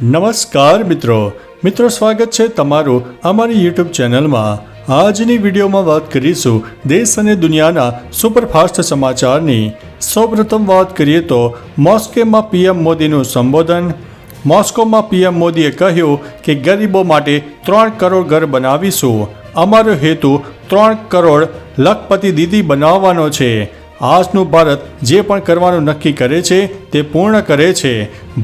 નમસ્કાર મિત્રો સ્વાગત છે તમારું અમારી યુટ્યુબ ચેનલમાં। આજની વિડીયોમાં વાત કરીશું દેશ અને દુનિયાના સુપરફાસ્ટ સમાચારની। સૌપ્રથમ વાત કરીએ તો મોસ્કોમાં પીએમ મોદીનું સંબોધન। મોસ્કોમાં પીએમ મોદીએ કહ્યું કે ગરીબો માટે 3 કરોડ ઘર બનાવીશું। અમારો હેતુ 3 કરોડ લખપતિ દીદી બનાવવાનો છે। આજનું ભારત જે પણ કરવાનું નક્કી કરે છે તે પૂર્ણ કરે છે।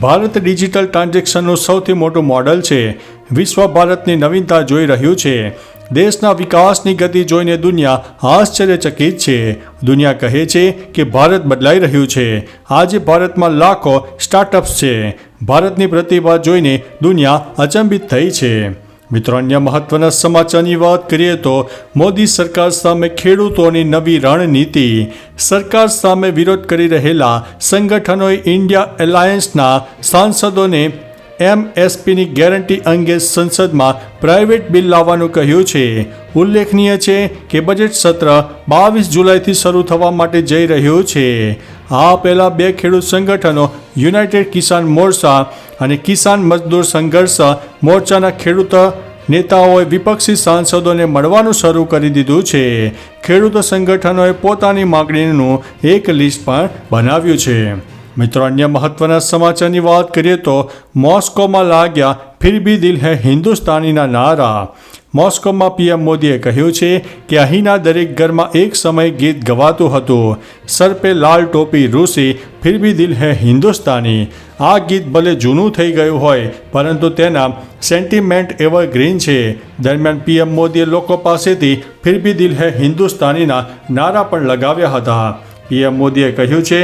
ભારત ડિજિટલ ટ્રાન્ઝેક્શનનું સૌથી મોટું મોડલ છે। વિશ્વ ભારતની નવીનતા જોઈ રહ્યું છે। દેશના વિકાસની ગતિ જોઈને દુનિયા આશ્ચર્યચકિત છે। દુનિયા કહે છે કે ભારત બદલાઈ રહ્યું છે। આજે ભારતમાં લાખો સ્ટાર્ટઅપ્સ છે। ભારતની પ્રતિભા જોઈને દુનિયા અચંબિત થઈ છે। મિત્રો, અન્ય મહત્વના સમાચારની વાત કરીએ તો મોદી સરકાર સામે ખેડૂતોની નવી રણનીતિ। સરકાર સામે વિરોધ કરી રહેલા સંગઠનોએ ઇન્ડિયા એલાયન્સના સાંસદોને એમએસપીની ગેરંટી અંગે સંસદમાં પ્રાઇવેટ બિલ લાવવાનું કહ્યું છે। ઉલ્લેખનીય છે કે બજેટ સત્ર 22 જુલાઈથી શરૂ થવા માટે જઈ રહ્યું છે। આ પહેલા 2 ખેડૂત સંગઠનો યુનાઇટેડ કિસાન મોરચા અને કિસાન મજદૂર સંઘર્ષ મોરચાના ખેડૂત નેતાઓએ વિપક્ષી સાંસદોને મળવાનું શરૂ કરી દીધું છે। ખેડૂત સંગઠનોએ પોતાની માગણીનું એક લિસ્ટ પણ બનાવ્યું છે। મિત્રો, અન્ય મહત્વના સમાચારની વાત કરીએ તો મોસ્કોમાં લાગ્યા ફિર ભી દિલ હૈ હિન્દુસ્તાનીના નારા। મોસ્કોમાં પીએમ મોદીએ કહ્યું છે કે અહીંના દરેક ઘરમાં એક સમય ગીત ગવાતું હતું, સર પે લાલ ટોપી રૂસી ફિર ભી દિલ હૈ હિન્દુસ્તાની। આ ગીત ભલે જૂનું થઈ ગયું હોય પરંતુ તેના સેન્ટિમેન્ટ એવરગ્રીન છે। દરમિયાન પીએમ મોદીએ લોકો પાસેથી ફિર ભી દિલ હૈ હિન્દુસ્તાનીના નારા પણ લગાવ્યા હતા। પીએમ મોદીએ કહ્યું છે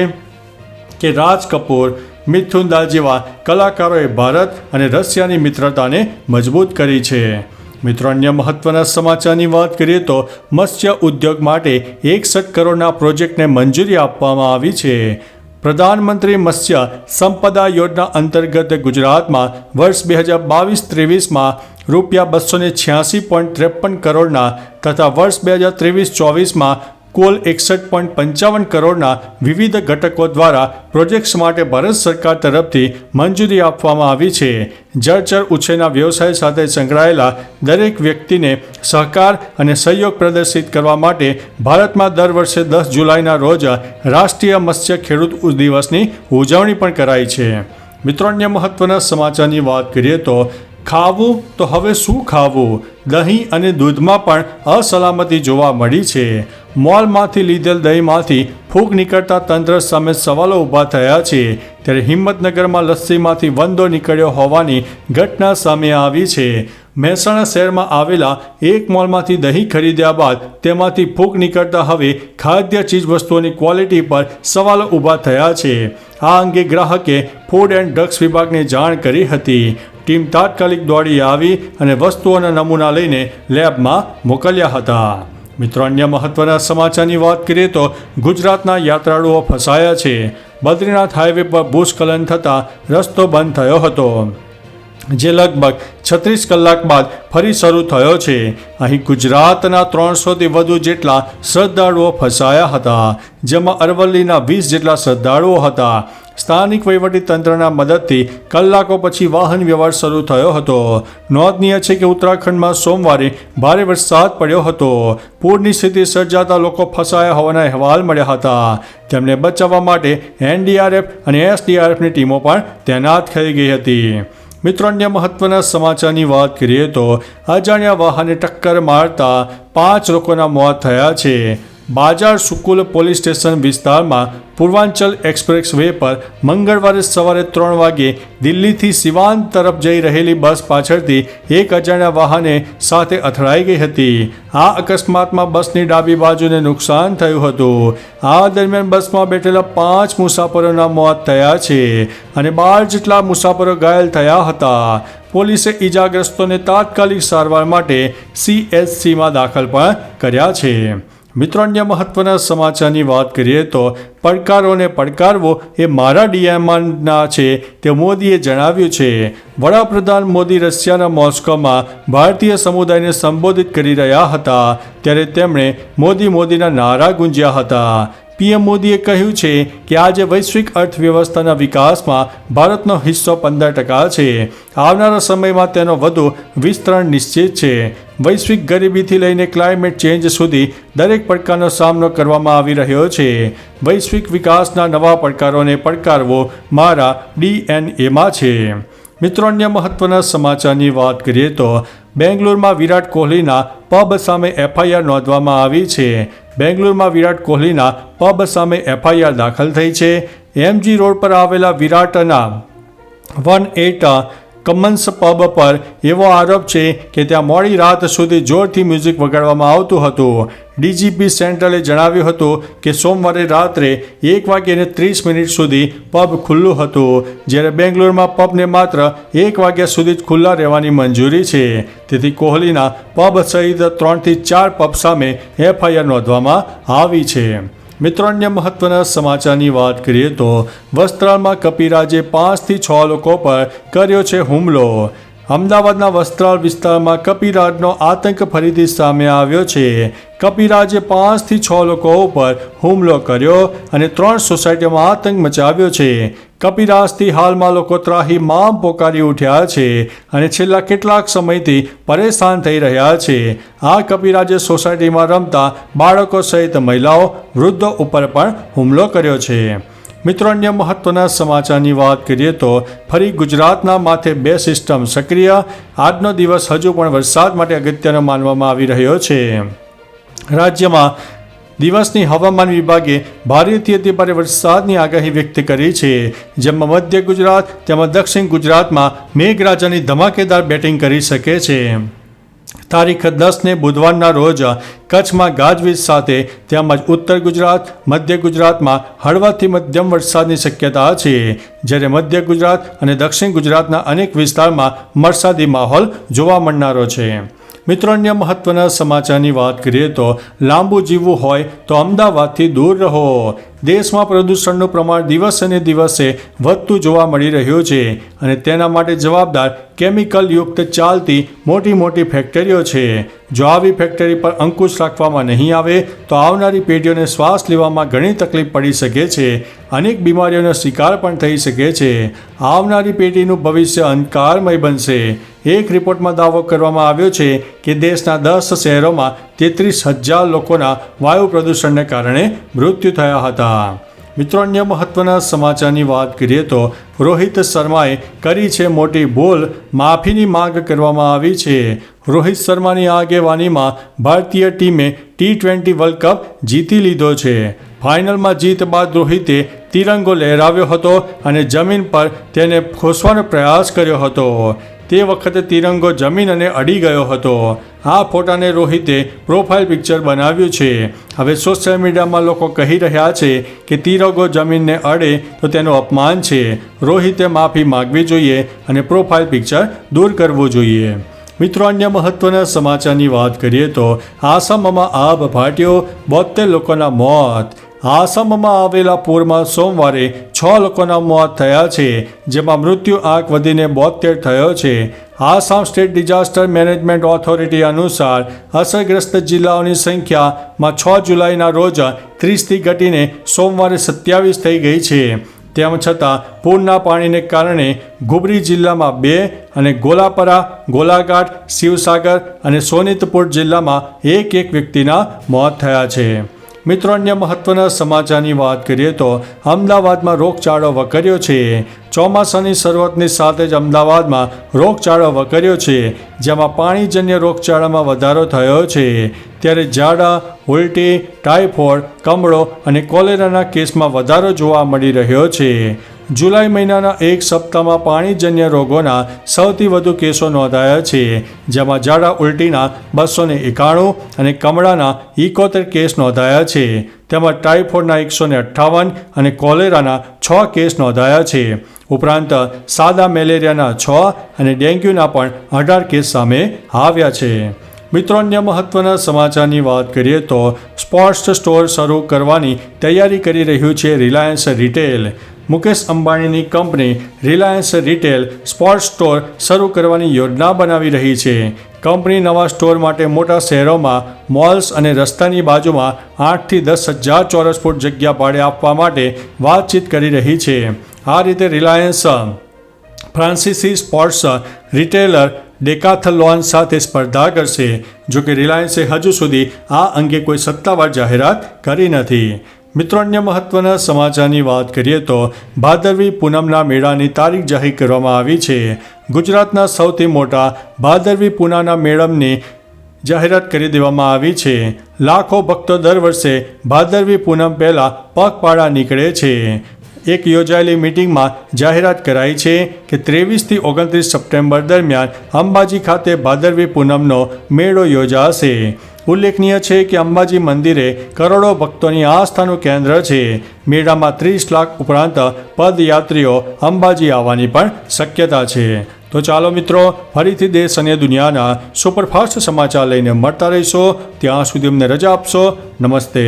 કે રાજ કપૂર, મિથુન દા જેવા કલાકારોએ ભારત અને રશિયાની મિત્રતાને મજબૂત કરી છે। મિત્રો, અન્ય મહત્વના સમાચારની વાત કરીએ તો મત્સ્ય ઉદ્યોગ માટે 61 કરોડના પ્રોજેક્ટને મંજૂરી આપવામાં આવી છે। પ્રધાનમંત્રી મત્સ્ય સંપદા યોજના અંતર્ગત ગુજરાતમાં વર્ષ 2022-23માં ₹286.53 કરોડના તથા વર્ષ 2023-24માં કુલ 61.55 કરોડના વિવિધ ઘટકો દ્વારા પ્રોજેક્ટ્સ માટે ભારત સરકાર તરફથી મંજૂરી આપવામાં આવી છે। જળચર ઉછેરના વ્યવસાય સાથે સંકળાયેલા દરેક વ્યક્તિને સહકાર અને સહયોગ પ્રદર્શિત કરવા માટે ભારતમાં દર વર્ષે 10 જુલાઈના રોજ રાષ્ટ્રીય મત્સ્ય ખેડૂત દિવસની ઉજવણી પણ કરાય છે। મિત્રો, અન્ય મહત્વના સમાચારની વાત કરીએ તો ખાવું તો હવે શું ખાવું? દહીં અને દૂધમાં પણ અસલામતી જોવા મળી છે। મોલમાંથી લીધેલ દહીંમાંથી ફૂગ નીકળતા તંત્ર સામે સવાલો ઊભા થયા છે। ત્યારે હિંમતનગરમાં લસ્સીમાંથી વંદો નીકળ્યો હોવાની ઘટના સામે આવી છે। મહેસાણા શહેરમાં આવેલા એક મોલમાંથી દહીં ખરીદ્યા બાદ તેમાંથી ફૂગ નીકળતા હવે ખાદ્ય ચીજવસ્તુઓની ક્વોલિટી પર સવાલો ઊભા થયા છે। આ અંગે ગ્રાહકે ફૂડ એન્ડ ડ્રગ્સ વિભાગને જાણ કરી હતી। ટીમ તાત્કાલિક દોડી આવી અને વસ્તુઓના નમૂના લઈને લેબમાં મોકલ્યા હતા। મિત્રો, અન્ય મહત્વના સમાચારની વાત કરીએ તો ગુજરાતના યાત્રાળુઓ ફસાયા છે। બદ્રીનાથ હાઈવે પર ભૂસ્ખલન થતાં રસ્તો બંધ થયો હતો, જે લગભગ 36 કલાક બાદ ફરી શરૂ થયો છે। અહીં ગુજરાતના 300થી વધુ જેટલા શ્રદ્ધાળુઓ ફસાયા હતા, જેમાં અરવલ્લીના 20 જેટલા શ્રદ્ધાળુઓ હતા। સ્થાનિક વહીવટીતંત્રના મદદથી કલાકો પછી વાહન વ્યવહાર શરૂ થયો હતો। નોંધનીય છે કે ઉત્તરાખંડમાં સોમવારે ભારે વરસાદ પડ્યો હતો। પૂરની સ્થિતિ સર્જાતા લોકો ફસાયા હોવાના અહેવાલ મળ્યા હતા। તેમને બચાવવા માટે એનડીઆરએફ અને એસડીઆરએફની ટીમો પણ તૈનાત થઈ ગઈ હતી। મિત્રો, અન્ય મહત્વના સમાચારની વાત કરીએ તો અજાણ્યા વાહને ટક્કર મારતા 5 લોકોના મોત થયા છે। બાજાર સુકુલ પોલીસ સ્ટેશન વિસ્તારમાં પૂર્વાંચલ એક્સપ્રેસ વે પર મંગળવારે સવારે 3 વાગ્યે દિલ્હીથી સિવાન તરફ જઈ રહેલી બસ પાછળથી એક અજાણ્યા વાહને સાથે અથડાઈ ગઈ હતી। આ અકસ્માતમાં બસની ડાબી બાજુને નુકસાન થયું હતું। આ દરમિયાન બસમાં બેઠેલા 5 મુસાફરોના મોત થયા છે અને 12 જેટલા મુસાફરો ઘાયલ થયા હતા। પોલીસે ઈજાગ્રસ્તોને તાત્કાલિક સારવાર માટે CHCમાં દાખલ પણ કર્યા છે। મિત્રો, અન્ય મહત્વના સમાચારની વાત કરીએ તો પડકારોને પડકારવો એ મારા ડીએમના છે તે મોદીએ જણાવ્યું છે। વડાપ્રધાન મોદી રશિયાના મોસ્કોમાં ભારતીય સમુદાયને સંબોધિત કરી રહ્યા હતા ત્યારે તેમણે મોદીના નારા ગુંજ્યા હતા। પીએમ મોદીએ કહ્યું છે કે આજે વૈશ્વિક અર્થવ્યવસ્થાના વિકાસમાં ભારતનો હિસ્સો 15% છે. આવનારા સમયમાં તેનો વધુ વિસ્તરણ નિશ્ચિત છે. વૈશ્વિક ગરીબીથી લઈને ક્લાઇમેટ ચેન્જ સુધી દરેક પડકારનો સામનો કરવામાં આવી રહ્યો છે. વૈશ્વિક વિકાસના નવા પડકારોને પડકારવો મારા DNAમાં છે. મિત્રો, અન્ય મહત્વના સમાચારની વાત કરીએ તો બેંગ્લોરમાં વિરાટ કોહલીના પબ સામે FIR નોંધવામાં આવી છે. બેંગ્લોરમાં વિરાટ કોહલીના પબ સામે FIR દાખલ થઈ છે. MG રોડ પર આવેલા વિરાટના 18 કમન્સ પબ પર એવો આરોપ છે કે ત્યાં મોડી રાત સુધી જોરથી મ્યુઝિક વગાડવામાં આવતું હતું. DGP સેન્ટ્રલે જણાવ્યું હતું કે સોમવારે રાત્રે 1:30 સુધી પબ ખુલ્લું હતું, જ્યારે બેંગ્લોરમાં પબને માત્ર 1 વાગ્યા સુધી જ ખુલ્લા રહેવાની મંજૂરી છે. તેથી કોહલીના પબ સહિત 3 થી 4 પબ સામે FIR નોંધવામાં આવી છે. મિત્રો, અન્ય મહત્વના સમાચારની વાત કરીએ તો વસ્ત્રાલમાં કપિરાજે 5 થી 6 લોકો પર કર્યો છે હુમલો. અમદાવાદના વસ્ત્રાલ વિસ્તારમાં કપિરાજનો આતંક ફરીથી સામે આવ્યો છે. કપિરાજે 5 થી 6 લોકો ઉપર હુમલો કર્યો અને 3 સોસાયટીમાં આતંક મચાવ્યો છે. કપિરાજથી હાલમાં લોકો ત્રાહિમામ પોકારી ઉઠ્યા છે અને છેલ્લા કેટલાક સમયથી પરેશાન થઈ રહ્યા છે. આ કપિરાજે સોસાયટીમાં રમતા બાળકો સહિત મહિલાઓ, વૃદ્ધો ઉપર પણ હુમલો કર્યો છે. મિત્રો, અન્ય મહત્વના સમાચારની વાત કરીએ તો ફરી ગુજરાતના માથે 2 સિસ્ટમ સક્રિય. આજનો દિવસ હજુ પણ વરસાદ માટે અગત્યનો માનવામાં આવી રહ્યો છે. રાજ્યમાં દિવસની હવામાન વિભાગે ભારેથી અતિભારે વરસાદની આગાહી વ્યક્ત કરી છે, જેમાં મધ્ય ગુજરાત તેમજ દક્ષિણ ગુજરાતમાં મેઘરાજાની ધમાકેદાર બેટિંગ કરી શકે છે. તારીખ 10ને બુધવારના રોજ કચ્છમાં ગાજવીજ સાથે તેમજ ઉત્તર ગુજરાત, મધ્ય ગુજરાતમાં હળવાથી મધ્યમ વરસાદની શક્યતા છે, જ્યારે મધ્ય ગુજરાત અને દક્ષિણ ગુજરાતના અનેક વિસ્તારમાં વરસાદી માહોલ જોવા મળનારો છે. મિત્રો, અન્ય મહત્વના સમાચારની વાત કરીએ તો લાંબુ જીવવું હોય તો અમદાવાદથી દૂર રહો. દેશમાં પ્રદૂષણનું પ્રમાણ દિવસે ને દિવસે વધતું જોવા મળી રહ્યું છે અને તેના માટે જવાબદાર કેમિકલયુક્ત ચાલતી મોટી મોટી ફેક્ટરીઓ છે. જો આવી ફેક્ટરી પર અંકુશ રાખવામાં નહીં આવે તો આવનારી પેઢીઓને શ્વાસ લેવામાં ઘણી તકલીફ પડી શકે છે. અનેક બીમારીઓનો શિકાર પણ થઈ શકે છે. આવનારી પેઢીનું ભવિષ્ય અંધકારમય બનશે. એક રિપોર્ટમાં દાવો કરવામાં આવ્યો છે કે દેશના 10 શહેરોમાં 33,000 લોકોના વાયુ પ્રદૂષણને કારણે મૃત્યુ થયા હતા. મિત્રો, અન્ય મહત્વના સમાચારની વાત કરીએ તો રોહિત શર્માએ કરી છે મોટી ભૂલ, માફીની માંગ કરવામાં આવી છે. રોહિત શર્માની આગેવાનીમાં ભારતીય ટીમે T20 વર્લ્ડ કપ જીતી લીધો છે. ફાઇનલમાં જીત બાદ રોહિતે તિરંગો લહેરાવ્યો હતો અને જમીન પર તેને ખોસવાનો પ્રયાસ કર્યો હતો. તે વખતે તિરંગો જમીન અને અડી ગયો હતો. આ ફોટાને રોહિતે પ્રોફાઇલ પિક્ચર બનાવ્યું છે. હવે સોશિયલ મીડિયામાં લોકો કહી રહ્યા છે કે તિરંગો જમીનને અડે તો તેનું અપમાન છે. રોહિતે માફી માગવી જોઈએ અને પ્રોફાઇલ પિક્ચર દૂર કરવું જોઈએ. મિત્રો, અન્ય મહત્વના સમાચારની વાત કરીએ તો આસામમાં આભ ફાટ્યો, 72 લોકોના મોત. આસામમાં આવેલા પૂરમાં સોમવારે 6 લોકોના મોત થયા છે, જેમાં મૃત્યુ આંક વધીને 72 થયો છે. Assam state disaster management authority અનુસાર અસરગ્રસ્ત જિલ્લાઓની સંખ્યામાં 6 જુલાઈના રોજ 30થી ઘટીને સોમવારે 27 થઈ ગઈ છે. તેમ છતાં પૂરના પાણીને કારણે ગુબરી જિલ્લામાં 2 અને ગોલાપરા, ગોલાઘાટ, શિવસાગર અને સોનિતપુર જિલ્લામાં એક વ્યક્તિના મોત થયા છે. મિત્રો, અન્ય મહત્વના સમાચારની વાત કરીએ તો અમદાવાદમાં રોગચાળો વકર્યો છે. ચોમાસાની શરૂઆતની સાથે જ અમદાવાદમાં રોગચાળો વકર્યો છે, જેમાં પાણીજન્ય રોગચાળામાં વધારો થયો છે. ત્યારે ઝાડા, ઉલટી, ટાઇફોઇડ, કમળો અને કોલેરાના કેસમાં વધારો જોવા મળી રહ્યો છે. જુલાઈ મહિનાના એક સપ્તાહમાં પાણીજન્ય રોગોના સૌથી વધુ કેસો નોંધાયા છે, જેમાં ઝાડા ઉલટીના 291 અને કમળાના 71 કેસ નોંધાયા છે. તેમજ ટાઇફોઇડના 158 અને કોલેરાના 6 કેસ નોંધાયા છે. ઉપરાંત સાદા મેલેરિયાના 6 અને ડેન્ગ્યુના પણ 18 કેસ સામે આવ્યા છે. મિત્રો, અન્ય મહત્વના સમાચારની વાત કરીએ તો સ્પોર્ટ્સ સ્ટોર શરૂ કરવાની તૈયારી કરી રહ્યું છે રિલાયન્સ રિટેલ. મુકેશ અંબાણીની કંપની રિલાયન્સ રિટેલ સ્પોર્ટ્સ સ્ટોર શરૂ કરવાની યોજના બનાવી રહી છે. કંપની નવા સ્ટોર માટે મોટા શહેરોમાં મોલ્સ અને રસ્તાની બાજુમાં 8 થી 10,000 ચોરસ ફૂટ જગ્યા ભાડે આપવા માટે વાતચીત કરી રહી છે. આ રીતે રિલાયન્સ ફ્રાન્સિસી સ્પોર્ટ્સ રિટેલર ડેકાથલોન સાથે સ્પર્ધા કરશે. જોકે રિલાયન્સે હજુ સુધી આ અંગે કોઈ સત્તાવાર જાહેરાત કરી નથી. મિત્રો, અન્ય મહત્વના સમાચારની વાત કરીએ તો ભાદરવી પૂનમના મેળાની તારીખ જાહેર કરવામાં આવી છે. ગુજરાતના સૌથી મોટા ભાદરવી પૂનમના મેળાની જાહેરાત કરી દેવામાં આવી છે. લાખો ભક્તો દર વર્ષે ભાદરવી પૂનમ પહેલાં પગપાળા નીકળે છે. એક યોજાયેલી મીટિંગમાં જાહેરાત કરાઈ છે કે 23 થી 29 સપ્ટેમ્બર દરમિયાન અંબાજી ખાતે ભાદરવી પૂનમનો મેળો યોજાશે. ઉલ્લેખનીય છે કે અંબાજી મંદિરે કરોડો ભક્તોની આસ્થાનું કેન્દ્ર છે. મેળામાં 30 લાખ ઉપરાંત પદયાત્રીઓ અંબાજી આવવાની પણ શક્યતા છે. તો ચાલો મિત્રો, ફરીથી દેશ અને દુનિયાના સુપરફાસ્ટ સમાચાર લઈને મળતા રહીશો. ત્યાં સુધી અમને રજા આપશો. નમસ્તે.